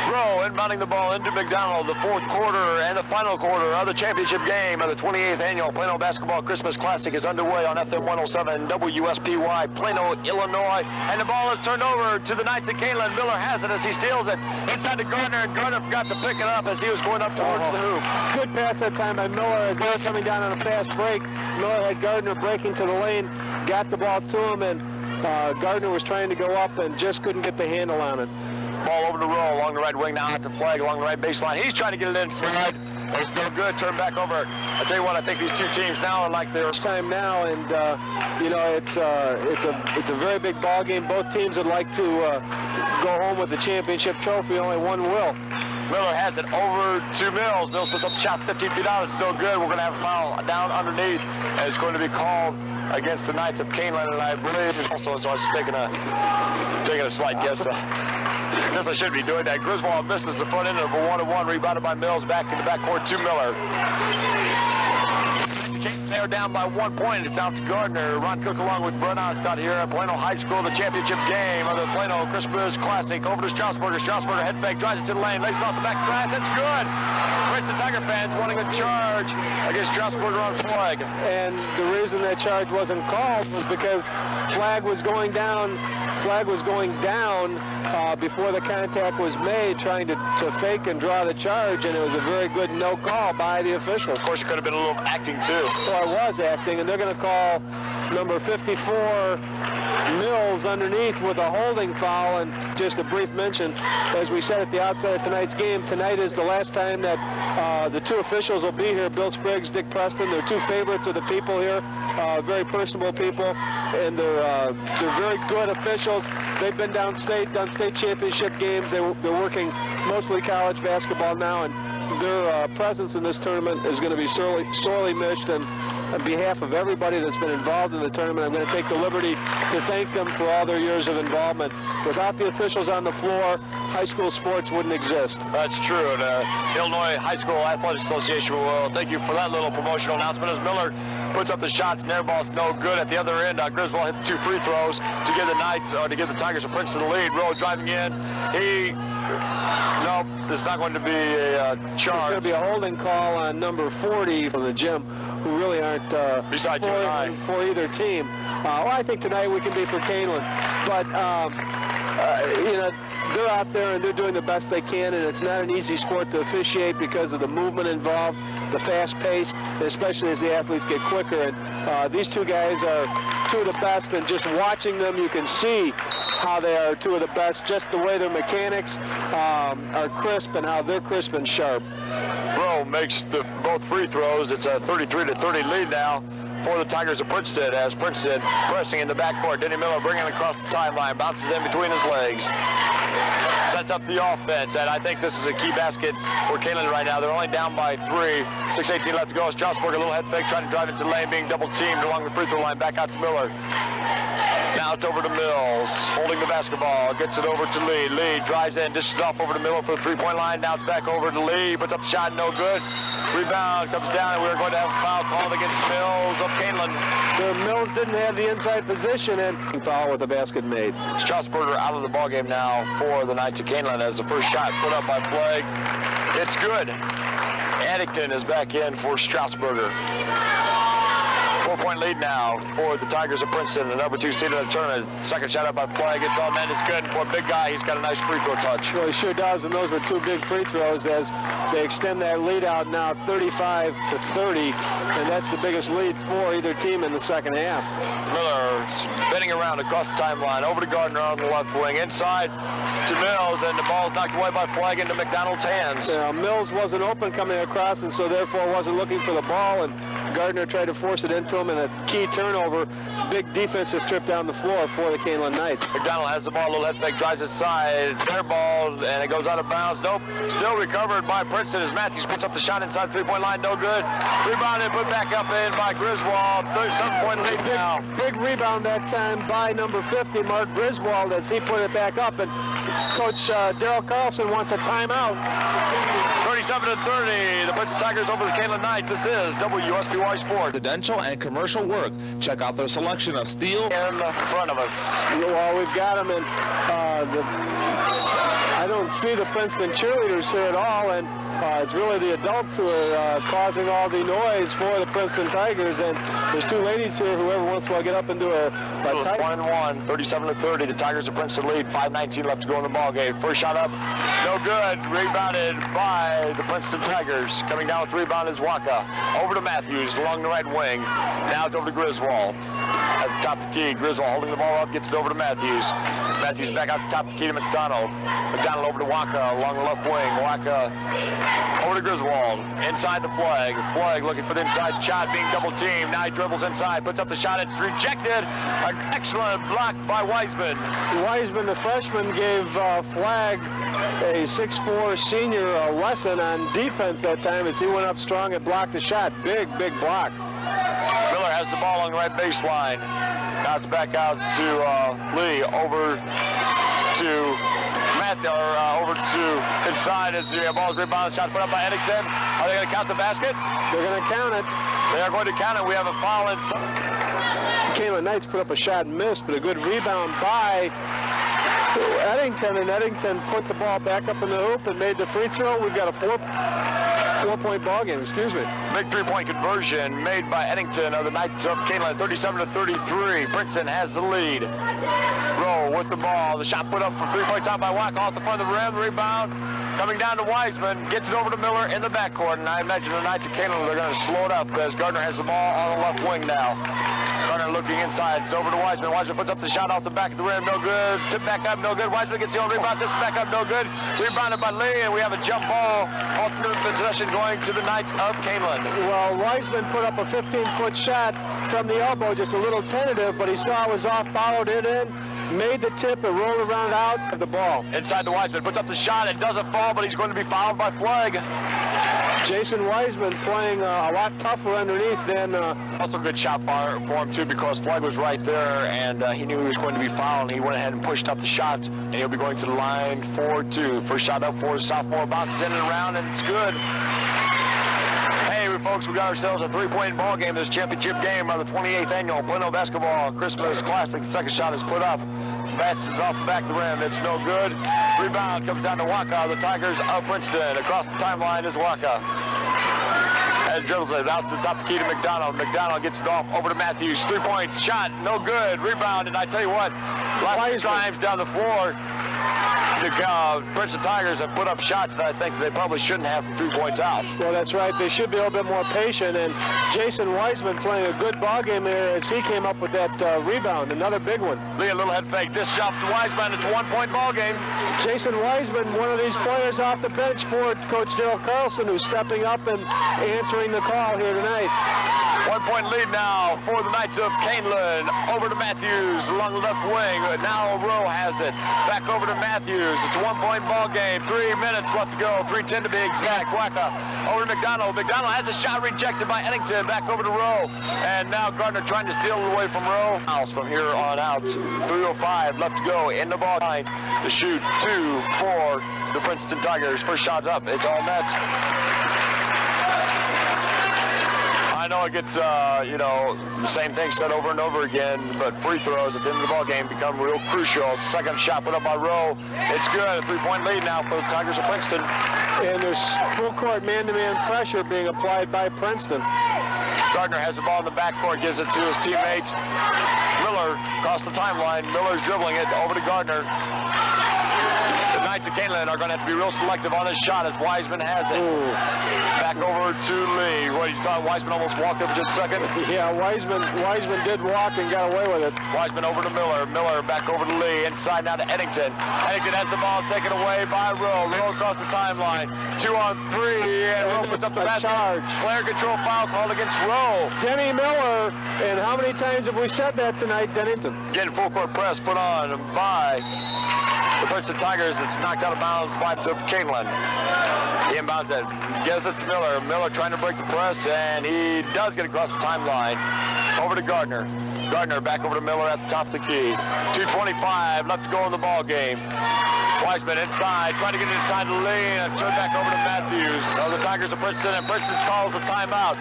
Rowe inbounding the ball into McDonald. The fourth quarter and the final quarter of the championship game of the 28th annual Plano Basketball Christmas Classic is underway on FM 107 WSPY, Plano, Illinois. And the ball is turned over to the Knights of Kaneland. Miller has it as he steals it inside to Gardner, and Gardner forgot to pick it up as he was going up towards the hoop. Good pass that time by Miller as they were coming down on a fast break. Miller had Gardner breaking to the lane, got the ball to him, and Gardner was trying to go up and just couldn't get the handle on it. Ball over to Rowe along the right wing, now at the Flag along the right baseline. He's trying to get it inside. It's no good. Turn back over. I tell you what, I think these two teams now are like their time now, and you know it's a very big ball game. Both teams would like to go home with the championship trophy. Only one will. Miller has it over to Mills. Mills puts up the shot 15 feet out. It's no good. We're going to have a foul down underneath, and it's going to be called against the Knights of Kaneland, and I believe also. So I was taking a slight guess. Guess I should be doing that. Griswold misses the front end of a 1-1, rebounded by Mills back in the backcourt to Miller. They're down by 1 point. It's out to Gardner. Ron Cook along with Brett Onstad here at Plano High School, the championship game of the Plano Christmas Classic. Over to Strasburger. Strasburger head fake, drives it to the lane, lays it off the back glass. That's good. Princeton Tiger fans wanting a charge against Strasburger on Flag. And the reason that charge wasn't called was because Flag was going down. Flag was going down before the contact was made, trying to fake and draw the charge, and it was a very good no call by the officials. Of course, it could have been a little acting too. Well, it was acting, and they're going to call number 54 Mills underneath with a holding foul. And just a brief mention, as we said at the outset of tonight's game, tonight is the last time that the two officials will be here, Bill Spriggs, Dick Preston. They're two favorites of the people here, very personable people, and they're very good officials. They've been downstate, done state championship games. They're working mostly college basketball now, and their presence in this tournament is going to be sorely missed, and on behalf of everybody that's been involved in the tournament, I'm going to take the liberty to thank them for all their years of involvement. Without the officials on the floor, high school sports wouldn't exist. That's true. The Illinois High School Athletic Association will thank you for that little promotional announcement as Miller puts up the shots and their ball's no good at the other end. Griswold hit 2 free throws to give the Knights, or to give the Tigers of Princeton the lead. Rowe driving in. Nope, there's not going to be a charge. There's going to be a holding call on number 40 from the gym, who really aren't for either team. Well, I think tonight we can be for Kaneland, but you know, they're out there and they're doing the best they can, and it's not an easy sport to officiate because of the movement involved, the fast pace, especially as the athletes get quicker. And these two guys are two of the best, and just watching them, you can see how they are two of the best, just the way their mechanics are crisp and how they're crisp and sharp. Rowe makes both free throws. It's a 33-30 lead now for the Tigers of Princeton, as Princeton pressing in the backcourt. Denny Miller bringing it across the timeline, bounces in between his legs, sets up the offense, and I think this is a key basket for Kaneland right now. They're only down by 3, 6:18 left to go. Strasburg, a little head fake, trying to drive into the lane, being double teamed along the free throw line. Back out to Miller. Now it's over to Mills, holding the basketball, gets it over to Lee. Lee drives in, dishes off over to Miller for the three-point line. Now it's back over to Lee, puts up the shot, no good. Rebound comes down, and we're going to have a foul called against Mills of Kaneland. Mills didn't have the inside position, and foul with the basket made. Strasburger out of the ballgame now for the Knights of Kaneland as the first shot put up by Flagg. It's good. Addington is back in for Strasburger. 4-point lead now for the Tigers of Princeton, the number 2 seed in the tournament. Second shot up by Flagg. It's all net. It's good. And for a big guy, he's got a nice free throw touch. Well, he sure does, and those were 2 big free throws as they extend that lead out now 35-30, and that's the biggest lead for either team in the second half. Miller spinning around across the timeline, over to Gardner on the left wing, inside to Mills, and the ball's knocked away by Flagg into McDonald's hands. Mills wasn't open coming across, and so therefore wasn't looking for the ball, and Gardner tried to force it into him, and a key turnover, big defensive trip down the floor for the Kaneland Knights. McDonald has the ball, a little head fake, drives it side, it's their ball, and it goes out of bounds. Nope, still recovered by Princeton as Matthews puts up the shot inside 3-point line, no good. Rebounded, put back up in by Griswold, 37-point lead now. Big rebound that time by number 50, Mark Griswold, as he put it back up, and Coach Darrell Carlson wants a timeout. 37-30, the Princeton Tigers over the Kaneland Knights. This is WSBY Sports. Residential and commercial work. Check out their selection of steel In front of us. Well, we've got them in. I don't see the Princeton cheerleaders here at all, and it's really the adults who are causing all the noise for the Princeton Tigers. And there's 2 ladies here who every once in a while get up and do a 1-1, 37-30. The Tigers of Princeton lead. 5:19 left to go in the ball game. First shot up, no good. Rebounded by the Princeton Tigers. Coming down with the rebound is Waka. Over to Matthews along the right wing. Now it's over to Griswold. At the top of the key, Griswold holding the ball up, gets it over to Matthews. Matthews back out the top of the key to McDonald. McDonald over to Waka along the left wing. Waka over to Griswold. Inside the Flagg. Flagg looking for the inside shot, being double teamed. Now he dribbles inside, puts up the shot. It's rejected. An excellent block by Wiseman. Wiseman, the freshman, gave Flagg a 6'4" senior lesson on defense that time as he went up strong and blocked the shot. Big block. Miller has the ball on the right baseline. Now it's back out to Lee, over to Matthew, over to inside as the ball's rebounded, shot put up by Eddington. Are they going to count the basket? They're going to count it. They are going to count it. We have a foul inside. Kaneland Knights put up a shot and missed, but a good rebound by Eddington, and Eddington put the ball back up in the hoop and made the free throw. We've got a four-point ball game, excuse me. Big 3-point conversion made by Eddington of the Knights of Kaneland, 37-33. Princeton has the lead. Rowe with the ball. The shot put up for 3 points out by Waka off the front of the rim. Rebound coming down to Wiseman. Gets it over to Miller in the backcourt. And I imagine the Knights of Kaneland are going to slow it up as Gardner has the ball on the left wing now. Gardner looking inside. It's over to Wiseman. Wiseman puts up the shot off the back of the rim. No good. Tip back up. No good. Wiseman gets the own rebound. Tips back up. No good. Rebounded by Lee. And we have a jump ball. Ultimate possession going to the Knights of Kaneland. Well, Wiseman put up a 15-foot shot from the elbow, just a little tentative, but he saw it was off, followed it in, made the tip, and rolled around out of the ball. Inside to Wiseman. Puts up the shot. It doesn't fall, but he's going to be fouled by Flagg. Jason Wiseman playing a lot tougher underneath than... Also a good shot for him, too, because Floyd was right there, and he knew he was going to be fouled. He went ahead and pushed up the shot, and he'll be going to the line for 2. First shot up for the sophomore, bounces in and around, and it's good. Hey, folks, we got ourselves a 3-point ball game. This championship game of the 28th annual Plano Basketball Christmas Classic. Second shot is put up. Bats is off the back of the rim. It's no good. Rebound comes down to Waka. The Tigers of Princeton. Across the timeline is Waka. And dribbles it out to the top of the key to McDonald. McDonald gets it off over to Matthews. 3 points. Shot. No good. Rebound. And I tell you what, lots of times down the floor, the Princeton Tigers have put up shots that I think they probably shouldn't have from 3 points out. Well, that's right. They should be a little bit more patient. And Jason Wiseman playing a good ball game there as he came up with that rebound. Another big one. Lee, a little head fake. This shot to Wiseman. It's a 1-point ball game. Jason Wiseman, one of these players off the bench for Coach Daryl Carlson, who's stepping up and answering the call here tonight. 1-point lead now for the Knights of Kaneland. Over to Matthews along the left wing. Now Rowe has it. Back over to Matthews. It's a 1-point ball game. 3 minutes left to go. 3:10 to be exact. Waka over to McDonald. McDonald has a shot rejected by Eddington. Back over to Rowe. And now Gardner trying to steal it away from Rowe. From here on out. 3:05 left to go in the ball line to shoot 2 for the Princeton Tigers. First shot's up. It's all net. I know it gets, the same thing said over and over again, but free throws at the end of the ball game become real crucial. Second shot put up by Rowe. It's good. A 3-point lead now for the Tigers of Princeton. And there's full court man-to-man pressure being applied by Princeton. Gardner has the ball in the backcourt, gives it to his teammate Miller across the timeline. Miller's dribbling it over to Gardner. The Knights of Kaneland are going to have to be real selective on his shot as Wiseman has it. Ooh. Back over to Lee. What, you thought Wiseman almost walked up just a second? Yeah, Wiseman did walk and got away with it. Wiseman over to Miller. Miller back over to Lee. Inside now to Eddington. Eddington has the ball taken away by Rowe. Rowe across the timeline. 2 on 3, and Rowe puts up the basket. Charge. Player control foul called against Rowe. Denny Miller, and how many times have we said that tonight, Denny? Getting full court press put on by the Princeton Tigers. It's knocked out of bounds by the Kaneland. He inbounds it. Gives it to Miller. Miller trying to break the press, and he does get across the timeline. Over to Gardner. Gardner back over to Miller at the top of the key. 2:25 left to go in the ball game. Wiseman inside, trying to get it inside the lane, and turn back over to Matthews. The Tigers of Princeton, and Princeton calls the timeout.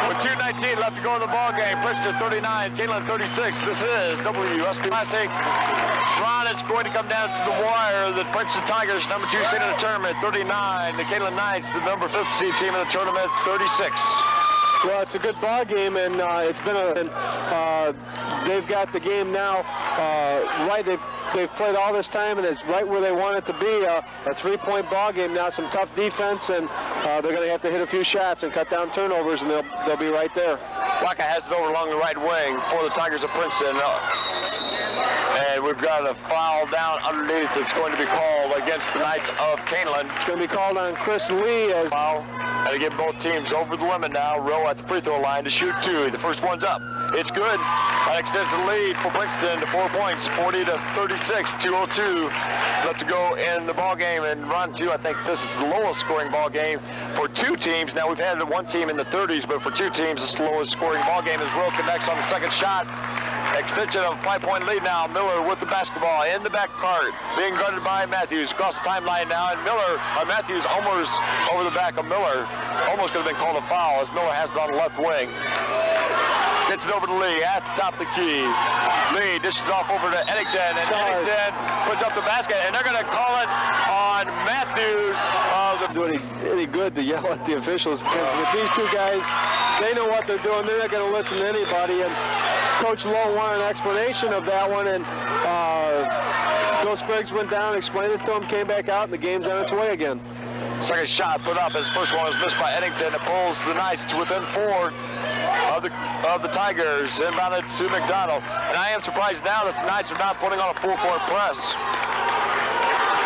With 2:19 left to go in the ball game. Princeton 39, Kaneland 36. This is WSB Classic. Ron, it's going to come down to the wire. The Princeton Tigers, number 2 seed in the tournament, 39. The Kaneland Knights, the number 5th seed team in the tournament, 36. Well, it's a good ball game, and it's been they've got the game now right. They've played all this time, and it's right where they want it to be. A 3-point ball game now. Some tough defense, and they're going to have to hit a few shots and cut down turnovers, and they'll be right there. Waka has it over along the right wing for the Tigers of Princeton. And we've got a foul down underneath that's going to be called against the Knights of Kaneland. It's going to be called on Chris Lee as foul. And again, both teams over the limit now. Rowe at the free throw line to shoot 2. The first one's up. It's good. That extends the lead for Princeton to 4 points, 40-36, 2:02 left to go in the ball game. And Ron, too, I think this is the lowest scoring ball game for 2 teams. Now we've had one team in the 30s, but for 2 teams, it's the lowest scoring ball game as Rowe connects on the second shot. Extension of a 5-point lead now. Miller with the basketball in the back court, being guarded by Matthews. Across the timeline now, and Matthews almost over the back of Miller. Almost could have been called a foul as Miller has it on the left wing. Gets it over to Lee at the top of the key. Lee dishes off over to Eddington, and Eddington puts up the basket, and they're going to call it on Matthews. Do any good to yell at the officials, because with these 2 guys, they know what they're doing. They're not going to listen to anybody. And Coach Lowe wanted an explanation of that one, and Bill Spriggs went down, explained it to him, came back out, and the game's on its way again. Second shot put up. His first one was missed by Eddington. It pulls the Knights to within 4 of the Tigers. Inbounded to McDonald. And I am surprised now that the Knights are not putting on a full court press.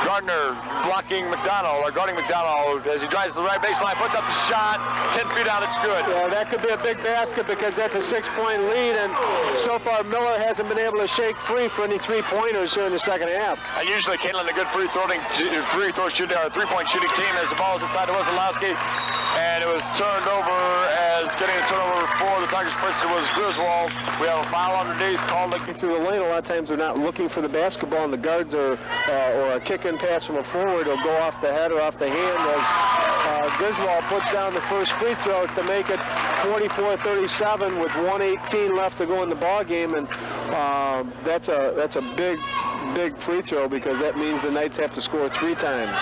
Gardner blocking McDonald, or guarding McDonald as he drives to the right baseline, puts up the shot, 10 feet out, it's good. Yeah, that could be a big basket because that's a 6-point lead, and so far Miller hasn't been able to shake free for any three-pointers here in the second half. And usually Kaneland a good three-point shooting team as the ball is inside of Wazalowski, and it was turned over as getting a turnover for the Tigers Princeton was Griswold. We have a foul underneath called through the lane. A lot of times they're not looking for the basketball, and the guards are, or a kick-in pass from a forward will go off the head or off the hand as Griswold puts down the first free throw to make it 44-37 with 1:18 left to go in the ball game, and that's a big free throw because that means the Knights have to score 3 times.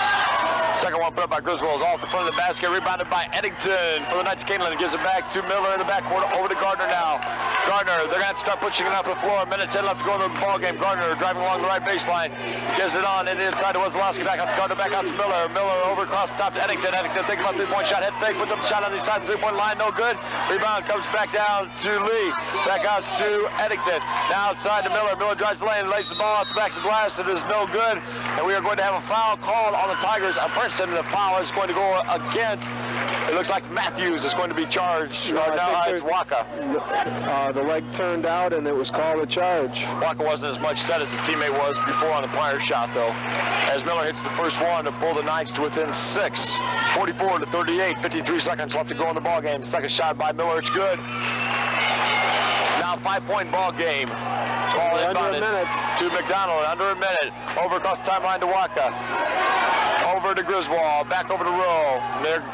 Second one put up by Griswold is off the front of the basket, rebounded by Eddington for the Knights. Kaneland gives it back to Miller in the backcourt, over to Gardner now. Gardner, they're going to have to start pushing it up the floor. 1:10 left to go in the ball game. Gardner driving along the right baseline, gives it on, and inside to Wazalowski, back out to Gardner, back out to Miller. Miller over across the top to Eddington. Eddington thinking about three-point shot, head fake, puts up the shot on the side of the three-point line, no good. Rebound comes back down to Lee, back out to Eddington. Now outside to Miller. Miller drives the lane, lays the ball out the back of the glass. It is no good, and we are going to have a foul called on the Tigers of Princeton, and the foul is going to go against, it looks like Matthews is going to be charged. Now it's Waka. The leg turned out, and it was called a charge. Waka wasn't as much set as his teammate was before on the prior shot, though. As Miller hits the first one to pull the Knights to within 6. 44-38, 53 seconds left to go in the ball game. Second shot by Miller, it's good. It's now a 5-point ball game. Ball inbounded to McDonald, under a minute. Over across the timeline to Waka. Over to Griswold, back over to Rowe.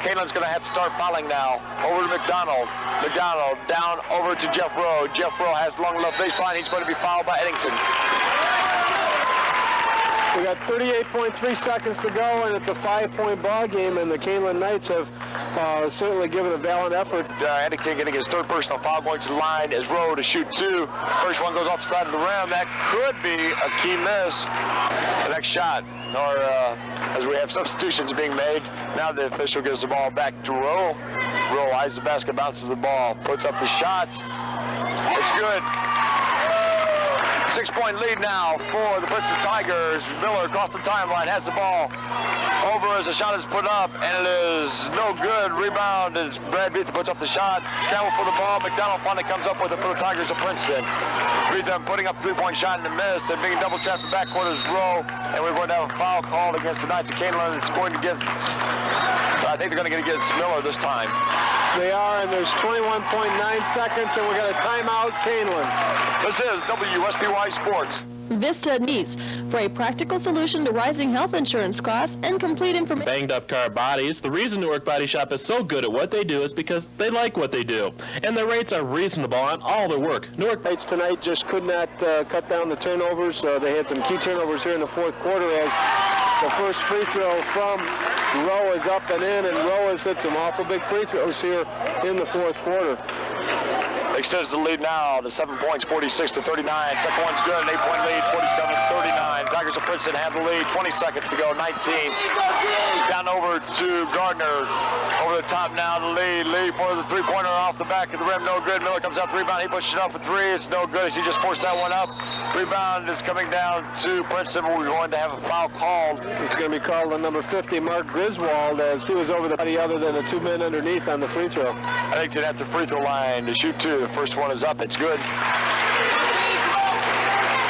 Kaneland's going to have to start fouling now. Over to McDonald. McDonald down over to Jeff Rowe. Jeff Rowe has long left baseline. He's going to be fouled by Eddington. We got 38.3 seconds to go, and it's a 5-point ball game, and the Kaneland Knights have certainly given a valiant effort. Eddington getting his third personal foul, going to the line as Rowe to shoot 2. First one goes off the side of the rim. That could be a key miss. The next shot, or as we have substitutions being made, now the official gives the ball back to Rowe. Rowe eyes the basket, bounces the ball, puts up the shot. It's good. 6-point lead now for the Princeton Tigers. Miller across the timeline has the ball over as the shot is put up, and it is no good. Rebound as Brad Beetham puts up the shot. Scramble for the ball. McDonald finally comes up with it for the Tigers of Princeton. Beetham putting up a 3-point shot in the miss, and being double trapped in the backcourt is Rowe, and we're going to have a foul called against the Knights of Kaneland. It's going to get, I think they're going to get against Miller this time. They are, and there's 21.9 seconds, and we got a timeout, Kaneland. This is WSBY Sports. Vista needs for a practical solution to rising health insurance costs and complete information. Banged up car bodies. The reason Newark Body Shop is so good at what they do is because they like what they do, and their rates are reasonable on all their work. Newark Knights tonight just could not cut down the turnovers. They had some key turnovers here in the fourth quarter as the first free throw from Rowe is up and in, and Rowe has hit some awful big free throws here in the fourth quarter. Extends the lead now to 7 points, 46-39. Second one's good, an 8-point lead, 47-39. Tigers of Princeton have the lead, 20 seconds to go, 19. Down over to Gardner. Over the top now to Lee. Lee for the three-pointer off the back of the rim, no good. Miller comes out the rebound, he pushes it up for 3. It's no good as he just forced that one up. Rebound is coming down to Princeton. We're going to have a foul called. It's going to be called on number 50, Mark Griswold, as he was over the body other than the 2 men underneath on the free throw. Eddington at the free throw line to shoot 2. The first one is up. It's good.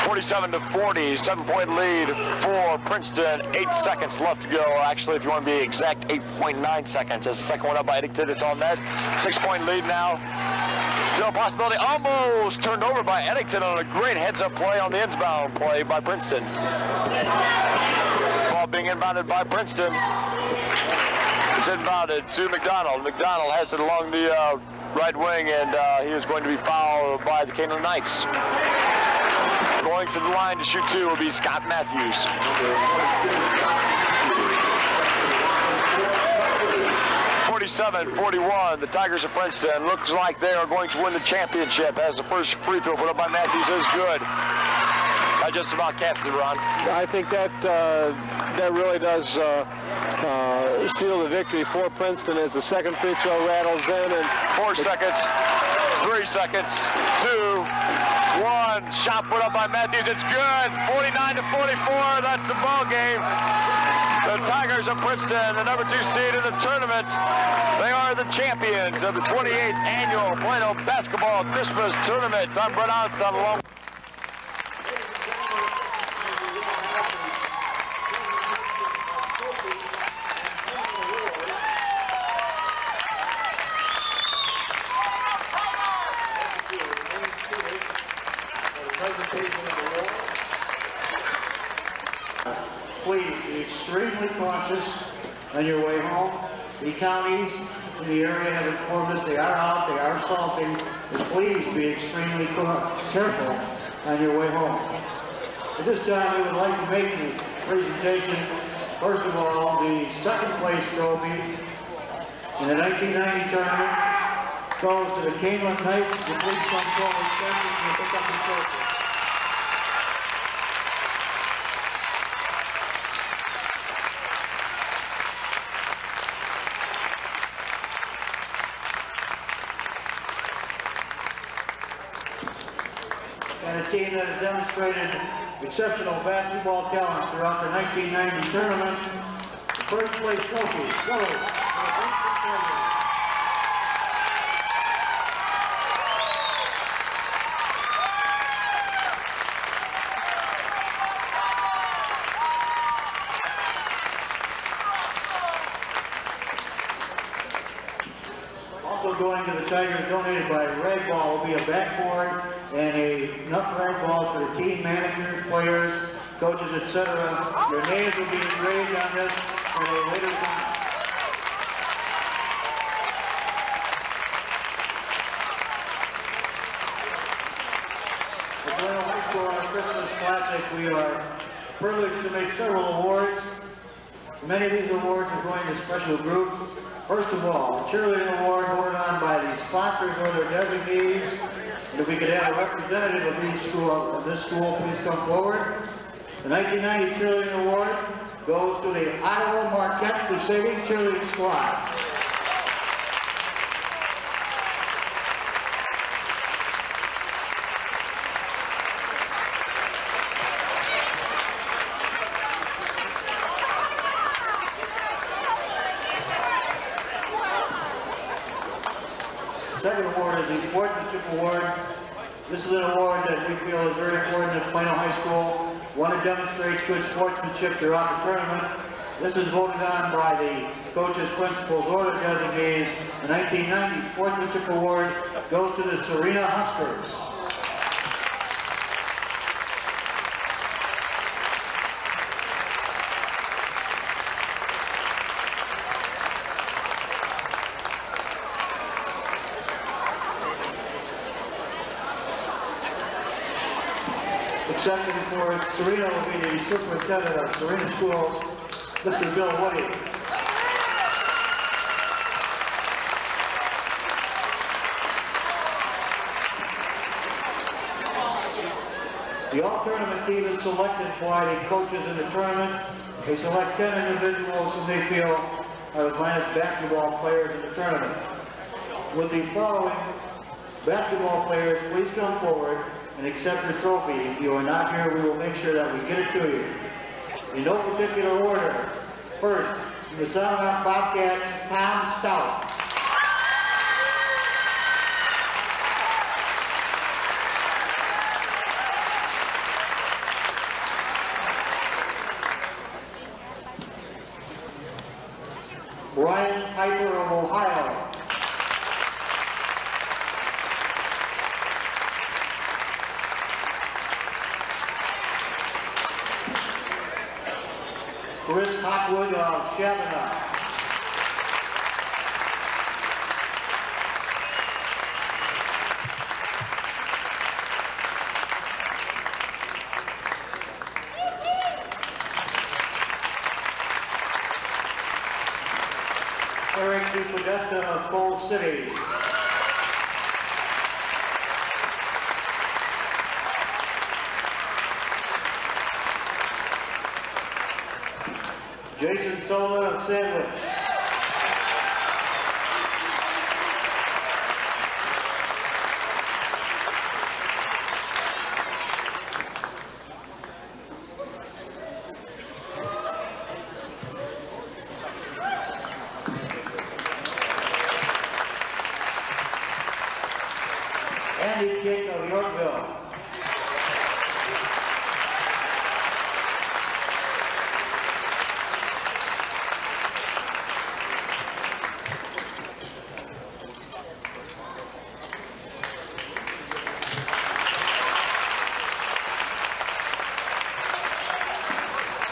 47-40, 7-point lead for Princeton. 8 seconds left to go. Actually, if you want to be exact, 8.9 seconds. As the second one up by Eddington, it's on net. 6-point lead now. Still a possibility. Almost turned over by Eddington on a great heads-up play on the inbound play by Princeton. Ball being inbounded by Princeton. It's inbounded to McDonald. McDonald has it along the right wing, and he is going to be fouled by the Kaneland Knights. Going to the line to shoot 2 will be Scott Matthews. 47-41, the Tigers of Princeton. Looks like they are going to win the championship as the first free throw put up by Matthews is good. That just about caps it, Ron. I think that that really does seal the victory for Princeton as the second free throw rattles in. And 4 seconds. 3 seconds. 2, 1. Shot put up by Matthews. It's good. 49-44. That's the ball game. The Tigers of Princeton, the number 2 seed in the tournament. They are the champions of the 28th annual Plano Basketball Christmas Tournament. I'm Brett Onston along. Please be extremely cautious on your way home. The counties in the area have informed us they are out, they are salting, but please be extremely careful on your way home. At this time, we would like to make the presentation. First of all, the second place trophy in the 1990 tournament goes to the Kaneland Knights. The police come forward, and pick up the trophy. And a team that has demonstrated exceptional basketball talent throughout the 1990 tournament. The first place trophy goes to the Princeton Tigers. Also going to the Tigers, donated by Ragball, will be a backboard and enough ragballs for the team managers, players, coaches, etc. Your names will be engraved on this at a later time. At Plano High School, our Christmas Classic, we are privileged to make several awards. Many of these awards are going to special groups. First of all, the cheerleading award voted on by the sponsors or their designees. And if we could have a representative of this school, please come forward. The 1990 cheerleading award goes to the Ottawa Marquette Crusading Cheerleading Squad. The second award is the Sportsmanship Award. This is an award that we feel is very important at Plano High School. One that demonstrates good sportsmanship throughout the tournament. This is voted on by the coaches, principals, or the designees. The 1990 Sportsmanship Award goes to the Serena Huskers. Accepting for Serena will be the superintendent of Serena Schools, Mr. Bill Woody. The all-tournament team is selected by the coaches in the tournament. They select 10 individuals whom they feel are the finest basketball players in the tournament. With the following basketball players, please come forward and accept your trophy. If you are not here, we will make sure that we get it to you. In no particular order. First, the Sonoma Bobcats, Tom Stout. Brian Piper of Ohio. Chris Hotwood of Shabana. Eric D. Podesta of Coal City. Jason Sola of Sandwich. Andy King of Yorkville.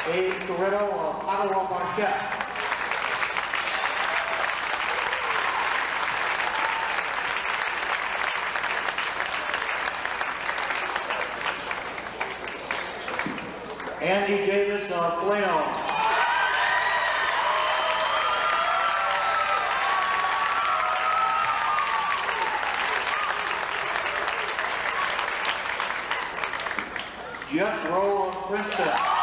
Dave Corretto of Ottawa Marquette. Andy Davis of Plano. Jeff Rowe of Princeton.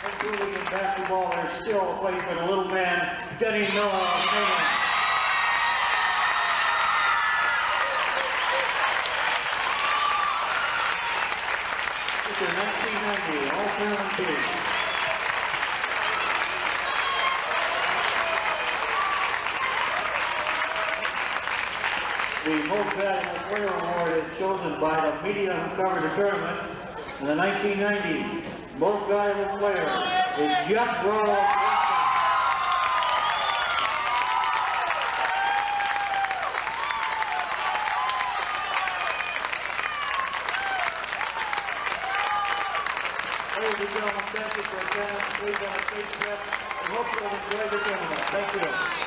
Including in basketball, there's still a place for the little man, Denny Miller of Kaneland. It's a 1990 all-tournament team. The most valuable player award is chosen by the media who covered the tournament. In the 1990 most valuable player is Jeff Rowe. Ladies and gentlemen, thank you for attending. Please have a safe trip. We hope you'll enjoy the tournament. Thank you.